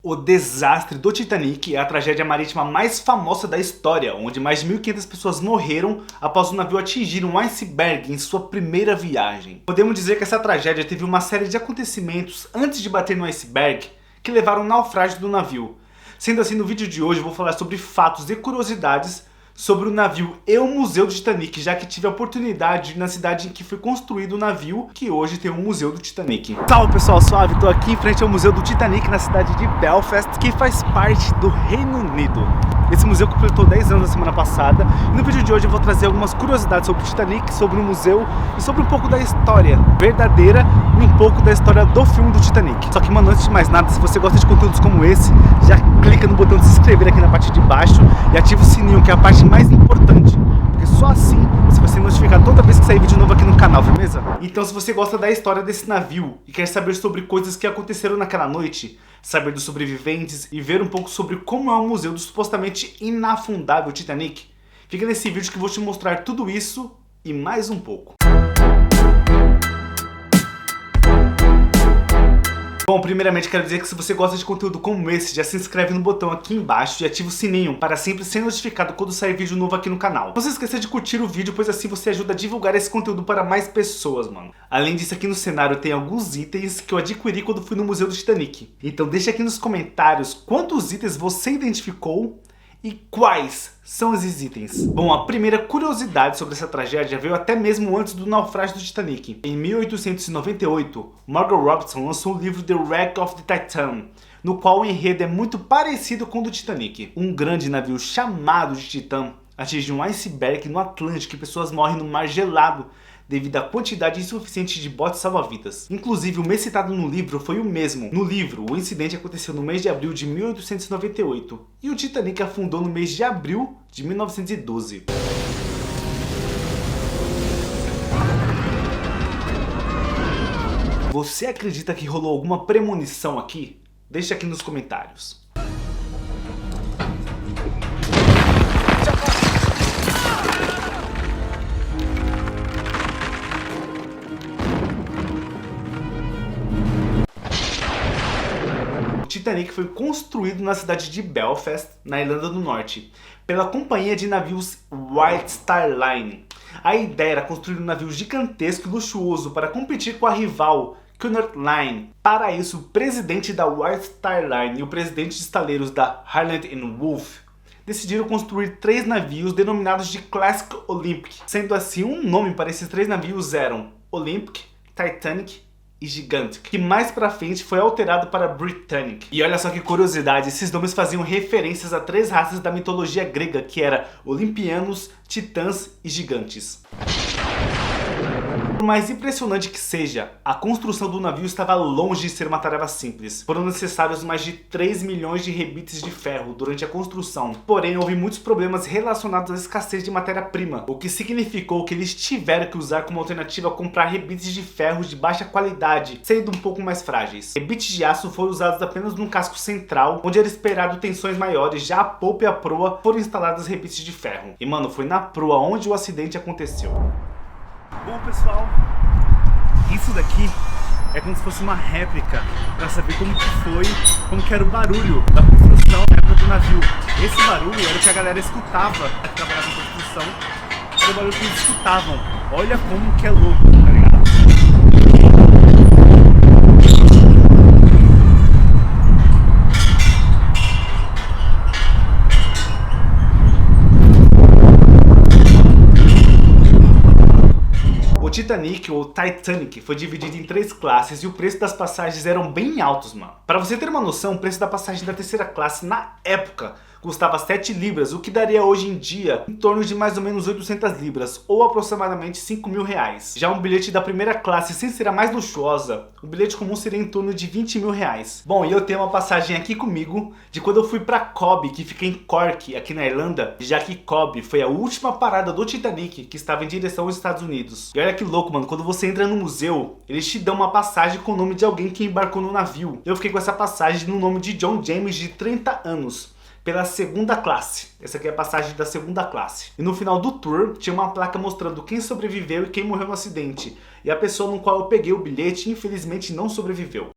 O desastre do Titanic é a tragédia marítima mais famosa da história, onde mais de 1.500 pessoas morreram após o navio atingir um iceberg em sua primeira viagem. Podemos dizer que essa tragédia teve uma série de acontecimentos antes de bater no iceberg que levaram ao naufrágio do navio. Sendo assim, no vídeo de hoje eu vou falar sobre fatos e curiosidades sobre o navio e o Museu do Titanic, já que tive a oportunidade de ir na cidade em que foi construído o navio, que hoje tem o Museu do Titanic. Salve pessoal, suave, estou aqui em frente ao Museu do Titanic na cidade de Belfast, que faz parte do Reino Unido. Esse museu completou 10 anos na semana passada e no vídeo de hoje eu vou trazer algumas curiosidades sobre o Titanic, sobre o museu e sobre um pouco da história verdadeira e um pouco da história do filme do Titanic. Só que, mano, antes de mais nada, se você gosta de conteúdos como esse, já clica no botão de se inscrever aqui na parte de baixo e ativa o sininho, que é a parte mais importante, porque só assim você vai ser notificado toda vez que sair vídeo novo aqui no canal, firmeza? Então, se você gosta da história desse navio e quer saber sobre coisas que aconteceram naquela noite, saber dos sobreviventes e ver um pouco sobre como é o museu do supostamente inafundável Titanic, fica nesse vídeo que eu vou te mostrar tudo isso e mais um pouco. Bom, primeiramente quero dizer que se você gosta de conteúdo como esse, já se inscreve no botão aqui embaixo e ativa o sininho para sempre ser notificado quando sair vídeo novo aqui no canal. Não se esqueça de curtir o vídeo, pois assim você ajuda a divulgar esse conteúdo para mais pessoas, mano. Além disso, aqui no cenário tem alguns itens que eu adquiri quando fui no Museu do Titanic. Então deixa aqui nos comentários quantos itens você identificou e quais são esses itens. Bom, a primeira curiosidade sobre essa tragédia veio até mesmo antes do naufrágio do Titanic. Em 1898, Margot Robertson lançou o livro The Wreck of the Titan, no qual o enredo é muito parecido com o do Titanic. Um grande navio chamado de Titã atinge um iceberg no Atlântico e pessoas morrem no mar gelado devido à quantidade insuficiente de botes salva-vidas. Inclusive, o mês citado no livro foi o mesmo. No livro, o incidente aconteceu no mês de abril de 1898 e o Titanic afundou no mês de abril de 1912. Você acredita que rolou alguma premonição aqui? Deixa aqui nos comentários. O Titanic foi construído na cidade de Belfast, na Irlanda do Norte, pela companhia de navios White Star Line. A ideia era construir um navio gigantesco e luxuoso para competir com a rival Cunard Line. Para isso, o presidente da White Star Line e o presidente de estaleiros da Harland & Wolff decidiram construir 3 navios denominados de Classic Olympic. Sendo assim, um nome para esses 3 navios eram Olympic, Titanic e Gigantic, que mais pra frente foi alterado para Britannic. E olha só que curiosidade, esses nomes faziam referências a 3 raças da mitologia grega, que era Olimpianos, Titãs e Gigantes. Por mais impressionante que seja, a construção do navio estava longe de ser uma tarefa simples. Foram necessários mais de 3 milhões de rebites de ferro durante a construção. Porém, houve muitos problemas relacionados à escassez de matéria-prima, o que significou que eles tiveram que usar como alternativa comprar rebites de ferro de baixa qualidade, sendo um pouco mais frágeis. Rebites de aço foram usados apenas no casco central, onde era esperado tensões maiores. Já a polpa e a proa foram instaladas rebites de ferro. E mano, foi na proa onde o acidente aconteceu. Bom pessoal, isso daqui é como se fosse uma réplica para saber como que foi, como que era o barulho da construção na época do navio. Esse barulho era o que a galera escutava que trabalhava na construção, era o barulho que eles escutavam. Olha como que é louco, tá ligado? O Titanic, ou Titanic, foi dividido em 3 classes e o preço das passagens eram bem altos, mano. Para você ter uma noção, o preço da passagem da 3ª classe na época custava 7 libras, o que daria hoje em dia em torno de mais ou menos 800 libras, ou aproximadamente 5 mil reais. Já um bilhete da 1ª classe, sem ser a mais luxuosa, o bilhete comum seria em torno de 20 mil reais. Bom, e eu tenho uma passagem aqui comigo de quando eu fui para Cobh, que fica em Cork, aqui na Irlanda, já que Cobh foi a última parada do Titanic que estava em direção aos Estados Unidos. E olha que louco, mano, quando você entra no museu, eles te dão uma passagem com o nome de alguém que embarcou no navio. Eu fiquei com essa passagem no nome de John James, de 30 anos. Pela 2ª classe. Essa aqui é a passagem da 2ª classe. E no final do tour tinha uma placa mostrando quem sobreviveu e quem morreu no acidente. E a pessoa no qual eu peguei o bilhete infelizmente não sobreviveu.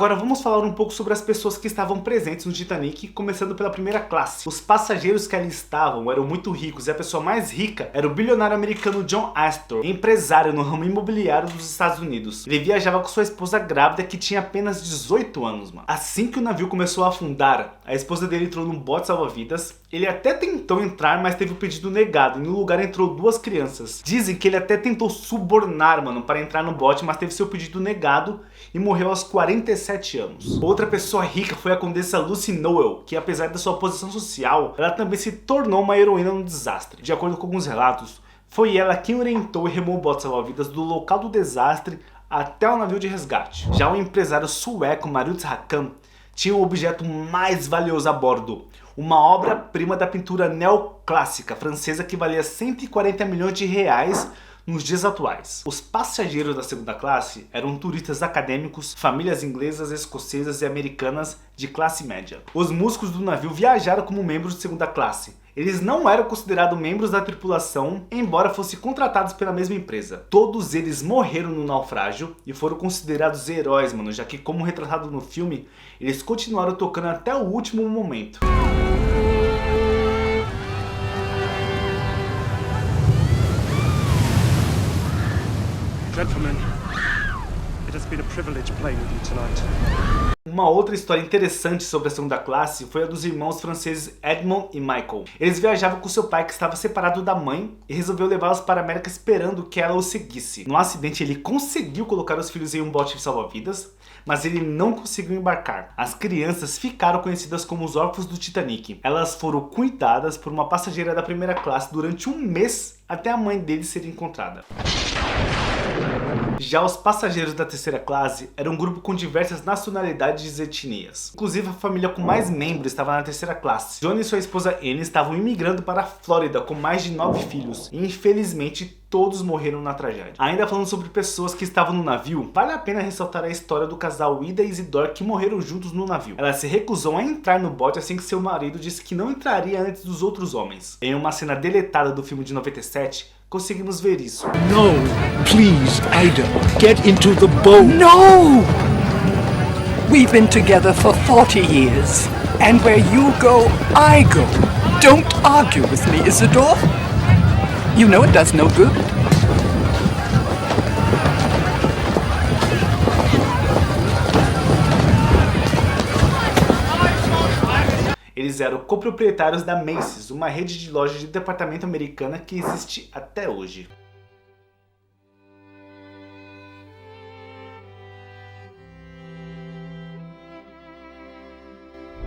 Agora vamos falar um pouco sobre as pessoas que estavam presentes no Titanic, começando pela primeira classe. Os passageiros que ali estavam eram muito ricos e a pessoa mais rica era o bilionário americano John Astor, empresário no ramo imobiliário dos Estados Unidos. Ele viajava com sua esposa grávida que tinha apenas 18 anos, mano. Assim que o navio começou a afundar, a esposa dele entrou num bote salva-vidas. Ele até tentou entrar, mas teve o pedido negado e no lugar entrou 2 crianças. Dizem que ele até tentou subornar, mano, para entrar no bote, mas teve seu pedido negado e morreu aos 47 anos. Outra pessoa rica foi a condessa Lucy Noel, que apesar da sua posição social, ela também se tornou uma heroína no desastre. De acordo com alguns relatos, foi ela quem orientou e remou o bote salva-vidas do local do desastre até o navio de resgate. Já o empresário sueco Maurits Hakan tinha o objeto mais valioso a bordo, uma obra-prima da pintura neoclássica francesa que valia 140 milhões de reais nos dias atuais. Os passageiros da segunda classe eram turistas acadêmicos, famílias inglesas, escocesas e americanas de classe média. Os músicos do navio viajaram como membros de segunda classe. Eles não eram considerados membros da tripulação, embora fossem contratados pela mesma empresa. Todos eles morreram no naufrágio e foram considerados heróis, mano, já que, como retratado no filme, eles continuaram tocando até o último momento. Gentlemen, it has been a privilege playing with you tonight. Uma outra história interessante sobre a segunda classe foi a dos irmãos franceses Edmond e Michael. Eles viajavam com seu pai que estava separado da mãe e resolveu levá-los para a América esperando que ela o seguisse. No acidente ele conseguiu colocar os filhos em um bote de salva-vidas, mas ele não conseguiu embarcar. As crianças ficaram conhecidas como os órfãos do Titanic. Elas foram cuidadas por uma passageira da primeira classe durante um mês até a mãe deles ser encontrada. Já os passageiros da terceira classe eram um grupo com diversas nacionalidades e etnias. Inclusive a família com mais membros estava na terceira classe. John e sua esposa Anne estavam imigrando para a Flórida com mais de 9 filhos. E infelizmente todos morreram na tragédia. Ainda falando sobre pessoas que estavam no navio, vale a pena ressaltar a história do casal Ida e Isidore que morreram juntos no navio. Ela se recusou a entrar no bote assim que seu marido disse que não entraria antes dos outros homens. Em uma cena deletada do filme de 97, conseguimos ver isso. No, please, Ida, get into the boat. No! We've been together for 40 years. And where you go, I go. Don't argue with me, Isidore. You know it does no good. Eles eram coproprietários da Macy's, uma rede de lojas de departamento americana que existe até hoje.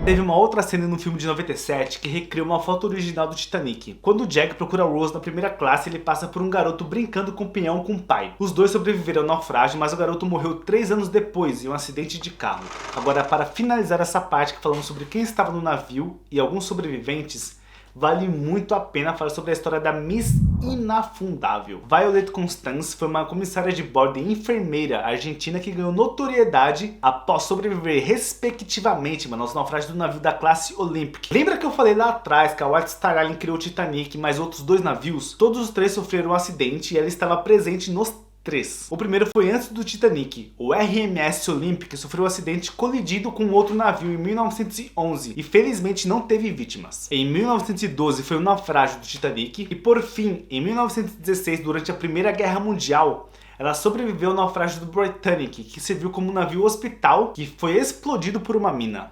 Teve uma outra cena no filme de 97 que recriou uma foto original do Titanic. Quando Jack procura Rose na primeira classe, ele passa por um garoto brincando com um pinhão com o pai. Os dois sobreviveram ao naufrágio, mas o garoto morreu 3 anos depois em um acidente de carro. Agora, para finalizar essa parte que falamos sobre quem estava no navio e alguns sobreviventes, vale muito a pena falar sobre a história da Miss Inafundável. Violet Constance foi uma comissária de bordo e enfermeira argentina que ganhou notoriedade após sobreviver respectivamente, mano, aos naufrágios do navio da classe Olympic. Lembra que eu falei lá atrás que a White Star Line criou o Titanic, mas outros 2 navios? Todos os 3 sofreram um acidente e ela estava presente nos 3. O primeiro foi antes do Titanic. O RMS Olympic sofreu um acidente colidido com outro navio em 1911 e felizmente não teve vítimas. Em 1912 foi o naufrágio do Titanic e por fim, em 1916, durante a Primeira Guerra Mundial, ela sobreviveu ao naufrágio do Britannic, que serviu como um navio hospital que foi explodido por uma mina.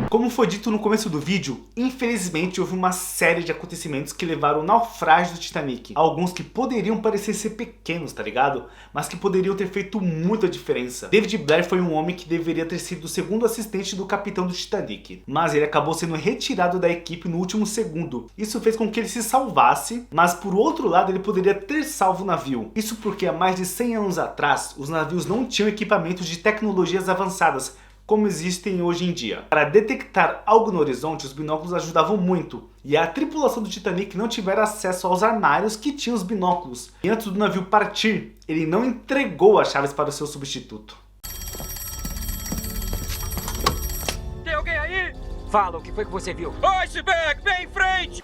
Como foi dito no começo do vídeo, infelizmente houve uma série de acontecimentos que levaram ao naufrágio do Titanic. Alguns que poderiam parecer ser pequenos, tá ligado? Mas que poderiam ter feito muita diferença. David Blair foi um homem que deveria ter sido o segundo assistente do capitão do Titanic, mas ele acabou sendo retirado da equipe no último segundo. Isso fez com que ele se salvasse, mas por outro lado ele poderia ter salvo o navio. Isso porque há mais de 100 anos atrás, os navios não tinham equipamentos de tecnologias avançadas, como existem hoje em dia. Para detectar algo no horizonte, os binóculos ajudavam muito, e a tripulação do Titanic não tiveram acesso aos armários que tinham os binóculos. E antes do navio partir, ele não entregou as chaves para o seu substituto. Tem alguém aí? Fala, o que foi que você viu? Iceberg, vem em frente!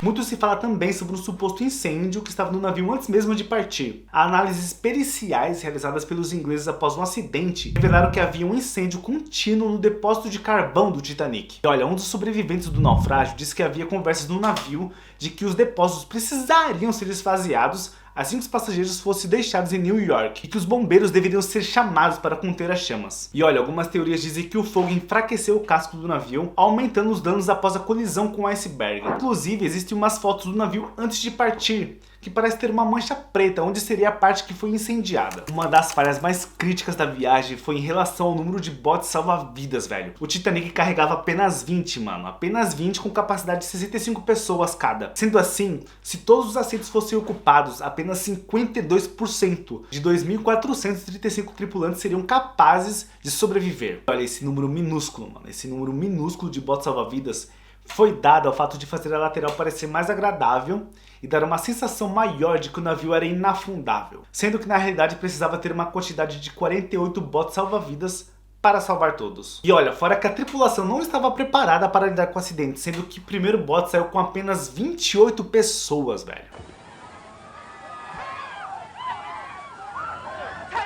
Muito se fala também sobre um suposto incêndio que estava no navio antes mesmo de partir. Análises periciais realizadas pelos ingleses após um acidente revelaram que havia um incêndio contínuo no depósito de carvão do Titanic. E olha, um dos sobreviventes do naufrágio disse que havia conversas no navio de que os depósitos precisariam ser esvaziados assim que os passageiros fossem deixados em New York e que os bombeiros deveriam ser chamados para conter as chamas. E olha, algumas teorias dizem que o fogo enfraqueceu o casco do navio, aumentando os danos após a colisão com o iceberg. Inclusive, existem umas fotos do navio antes de partir, que parece ter uma mancha preta, onde seria a parte que foi incendiada. Uma das falhas mais críticas da viagem foi em relação ao número de botes salva-vidas, velho. O Titanic carregava apenas 20, mano. Apenas 20 com capacidade de 65 pessoas cada. Sendo assim, se todos os assentos fossem ocupados, apenas 52% de 2.435 tripulantes seriam capazes de sobreviver. Olha esse número minúsculo, mano. Esse número minúsculo de botes salva-vidas foi dado ao fato de fazer a lateral parecer mais agradável e dar uma sensação maior de que o navio era inafundável, sendo que na realidade precisava ter uma quantidade de 48 botes salva-vidas para salvar todos. E olha, fora que a tripulação não estava preparada para lidar com o acidente, sendo que o primeiro bote saiu com apenas 28 pessoas, velho.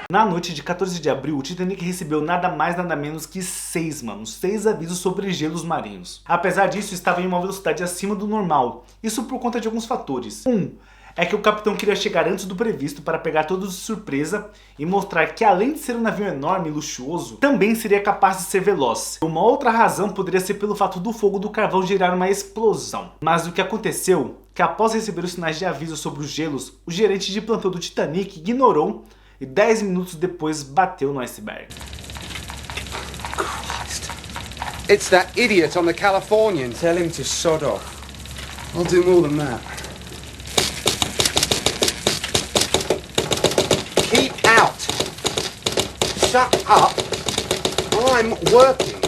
Na noite de 14 de abril, o Titanic recebeu nada mais nada menos que 6 avisos sobre gelos marinhos. Apesar disso, estava em uma velocidade acima do normal, isso por conta de alguns fatores. É que o capitão queria chegar antes do previsto para pegar todos de surpresa e mostrar que além de ser um navio enorme e luxuoso, também seria capaz de ser veloz. Uma outra razão poderia ser pelo fato do fogo do carvão gerar uma explosão. Mas o que aconteceu, que após receber os sinais de aviso sobre os gelos, o gerente de plantão do Titanic ignorou e 10 minutos depois bateu no iceberg. Christ. It's that idiot on the Californian. Tell him to sod off. I'll do more than that. Keep out. Shut up. I'm working.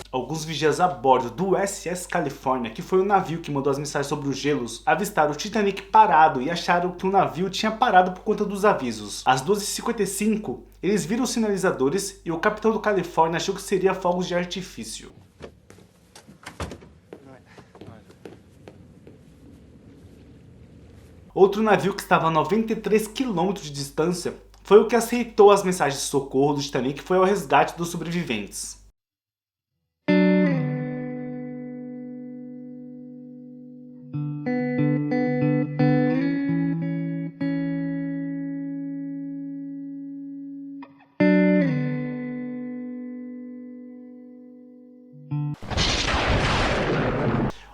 Alguns vigias a bordo do USS California, que foi o navio que mandou as mensagens sobre os gelos, avistaram o Titanic parado e acharam que o navio tinha parado por conta dos avisos. Às 12h55, eles viram os sinalizadores e o capitão do California achou que seria fogos de artifício. Outro navio que estava a 93 km de distância foi o que aceitou as mensagens de socorro do Titanic e foi ao resgate dos sobreviventes.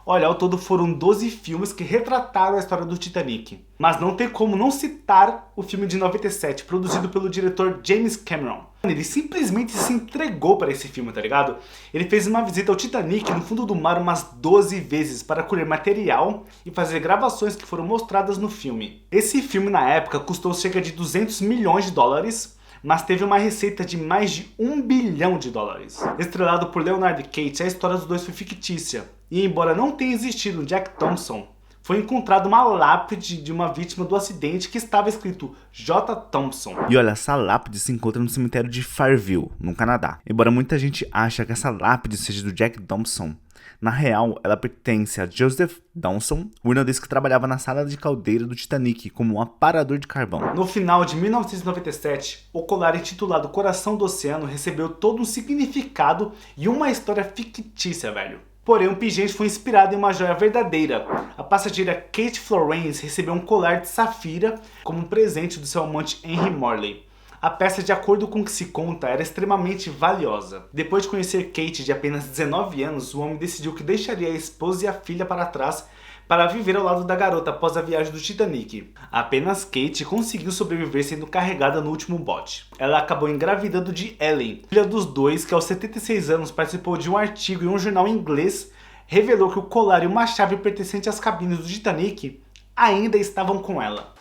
Olha, ao todo foram 12 filmes que retrataram a história do Titanic. Mas não tem como não citar o filme de 97, produzido pelo diretor James Cameron. Ele simplesmente se entregou para esse filme, tá ligado? Ele fez uma visita ao Titanic no fundo do mar umas 12 vezes para colher material e fazer gravações que foram mostradas no filme. Esse filme na época custou cerca de 200 milhões de dólares, mas teve uma receita de mais de 1 bilhão de dólares. Estrelado por Leonard e Kate, a história dos dois foi fictícia. E embora não tenha existido um Jack Thompson, foi encontrada uma lápide de uma vítima do acidente que estava escrito J. Thompson. E olha, essa lápide se encontra no cemitério de Fairview, no Canadá. Embora muita gente ache que essa lápide seja do Jack Thompson, na real, ela pertence a Joseph Dawson, o irlandês que trabalhava na sala de caldeira do Titanic como um aparador de carvão. No final de 1997, o colar intitulado Coração do Oceano recebeu todo um significado e uma história fictícia, velho. Porém, o pingente foi inspirado em uma joia verdadeira. A passageira Kate Florence recebeu um colar de safira como um presente do seu amante Henry Morley. A peça, de acordo com o que se conta, era extremamente valiosa. Depois de conhecer Kate, de apenas 19 anos, o homem decidiu que deixaria a esposa e a filha para trás para viver ao lado da garota após a viagem do Titanic. Apenas Kate conseguiu sobreviver sendo carregada no último bote. Ela acabou engravidando de Ellen, filha dos dois, que aos 76 anos participou de um artigo em um jornal inglês, revelou que o colar e uma chave pertencente às cabines do Titanic ainda estavam com ela.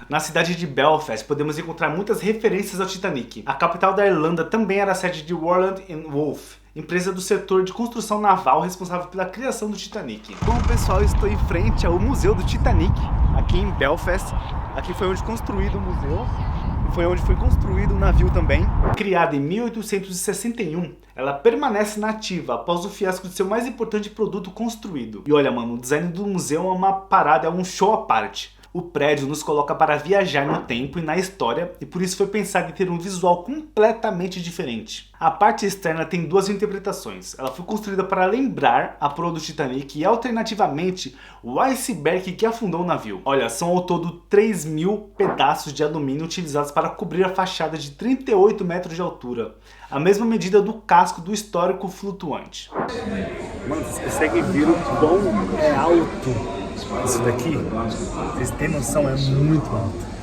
Na cidade de Belfast, podemos encontrar muitas referências ao Titanic. A capital da Irlanda também era a sede de Warland & Wolff, empresa do setor de construção naval responsável pela criação do Titanic. Bom, pessoal, estou em frente ao Museu do Titanic, aqui em Belfast. Aqui foi onde construído o museu. foi onde foi construído o navio também. Criada em 1861, ela permanece nativa após o fiasco de seu mais importante produto construído. E olha, mano, o design do museu é uma parada, é um show à parte. O prédio nos coloca para viajar no tempo e na história, e por isso foi pensado em ter um visual completamente diferente. A parte externa tem duas interpretações. Ela foi construída para lembrar a proa do Titanic e, alternativamente, o iceberg que afundou o navio. Olha, são ao todo 3.000 pedaços de alumínio utilizados para cobrir a fachada de 38 metros de altura, a mesma medida do casco do histórico flutuante. Mano, vocês conseguem ver o quão é alto isso daqui? Vocês têm noção? É muito alto.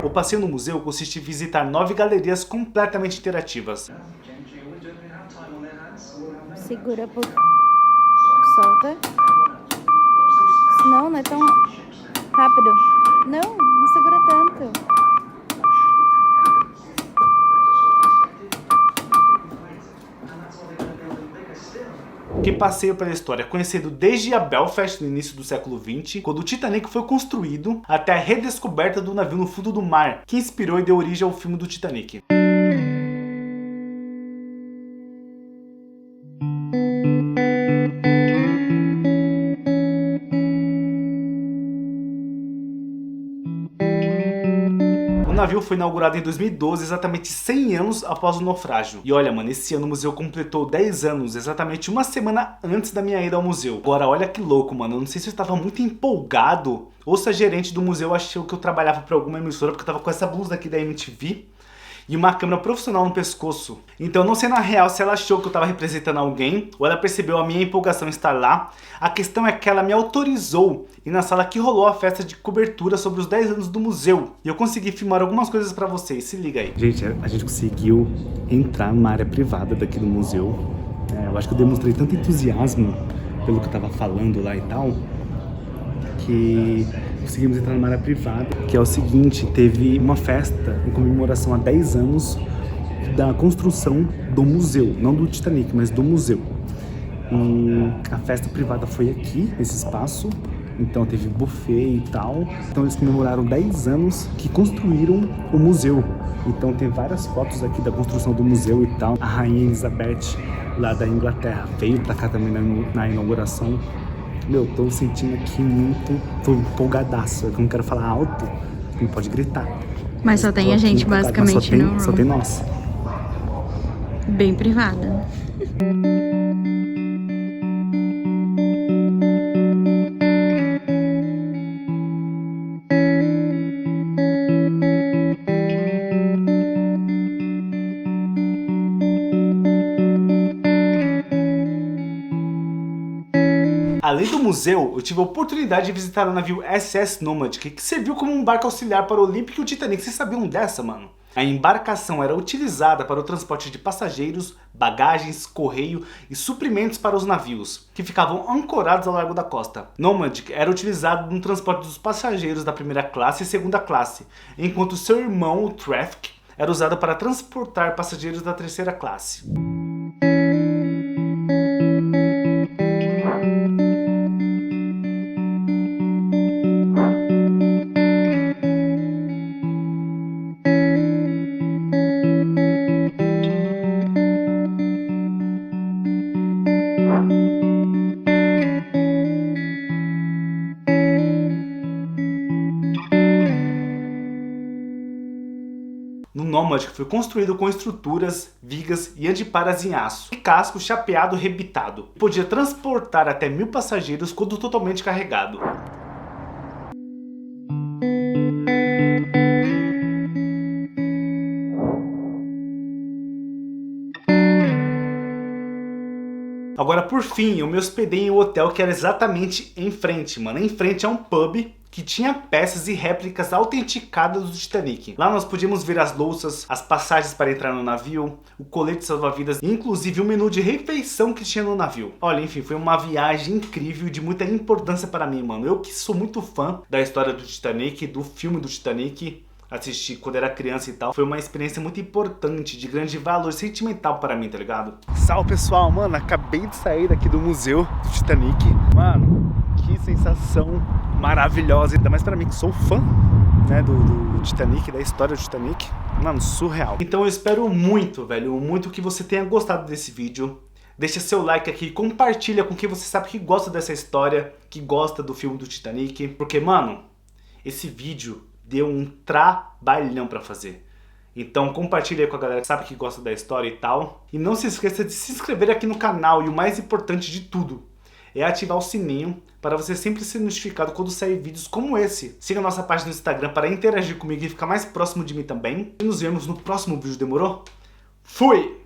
O passeio no museu consiste em visitar 9 galerias completamente interativas. Segura por... Solta. Não, não é tão rápido. Não segura tanto. Que passeio pela história, conhecido desde a Belfast no início do século XX, quando o Titanic foi construído, até a redescoberta do navio no fundo do mar, que inspirou e deu origem ao filme do Titanic. O navio foi inaugurado em 2012, exatamente 100 anos após o naufrágio. E olha, mano, esse ano o museu completou 10 anos, exatamente uma semana antes da minha ida ao museu. Agora, olha que louco, mano, eu não sei se eu estava muito empolgado ou se a gerente do museu achou que eu trabalhava para alguma emissora, porque eu tava com essa blusa aqui da MTV e uma câmera profissional no pescoço. Então, não sei na real se ela achou que eu tava representando alguém ou ela percebeu a minha empolgação em estar lá. A questão é que ela me autorizou ir na sala que rolou a festa de cobertura sobre os 10 anos do museu. E eu consegui filmar algumas coisas pra vocês, se liga aí. Gente, a gente conseguiu entrar numa área privada daqui do museu. Eu acho que eu demonstrei tanto entusiasmo pelo que eu tava falando lá e tal, que conseguimos entrar numa área privada, que é o seguinte, teve uma festa em comemoração a 10 anos da construção do museu, não do Titanic, mas do museu. E a festa privada foi aqui, nesse espaço, então teve buffet e tal. Então eles comemoraram 10 anos que construíram o museu. Então tem várias fotos aqui da construção do museu e tal. A Rainha Elizabeth, lá da Inglaterra, veio pra cá também na inauguração. Meu, tô sentindo aqui muito, tô empolgadaço, eu não quero falar alto, não pode gritar. Mas só tem a gente basicamente no room. Só tem nós. Bem privada. Além do museu, eu tive a oportunidade de visitar o navio SS Nomadic, que serviu como um barco auxiliar para o Olympic e o Titanic. Vocês sabiam dessa, mano? A embarcação era utilizada para o transporte de passageiros, bagagens, correio e suprimentos para os navios, que ficavam ancorados ao largo da costa. Nomadic era utilizado no transporte dos passageiros da primeira classe e segunda classe, enquanto seu irmão, o Traffic, era usado para transportar passageiros da terceira classe. No Nomadic foi construído com estruturas, vigas e anteparas em aço e casco chapeado rebitado. Podia transportar até 1000 passageiros quando totalmente carregado. Agora, por fim, eu me hospedei em um hotel que era exatamente em frente, mano. Em frente a um pub que tinha peças e réplicas autenticadas do Titanic. Lá nós podíamos ver as louças, as passagens para entrar no navio, o colete salva-vidas e inclusive o menu de refeição que tinha no navio. Olha, enfim, foi uma viagem incrível e de muita importância para mim, mano. Eu que sou muito fã da história do Titanic, do filme do Titanic, assisti quando era criança e tal, foi uma experiência muito importante, de grande valor sentimental para mim, tá ligado? Salve pessoal, mano, acabei de sair daqui do museu do Titanic. Mano, que sensação maravilhosa, ainda mais para mim que sou fã, né, do Titanic, da história do Titanic. Mano, surreal. Então eu espero muito, velho, muito que você tenha gostado desse vídeo. Deixa seu like aqui, compartilha com quem você sabe que gosta dessa história, que gosta do filme do Titanic, porque, mano, esse vídeo deu um trabalhão pra fazer. Então compartilha aí com a galera que sabe que gosta da história e tal. E não se esqueça de se inscrever aqui no canal. E o mais importante de tudo é ativar o sininho para você sempre ser notificado quando sair vídeos como esse. Siga a nossa página no Instagram para interagir comigo e ficar mais próximo de mim também. E nos vemos no próximo vídeo, demorou? Fui!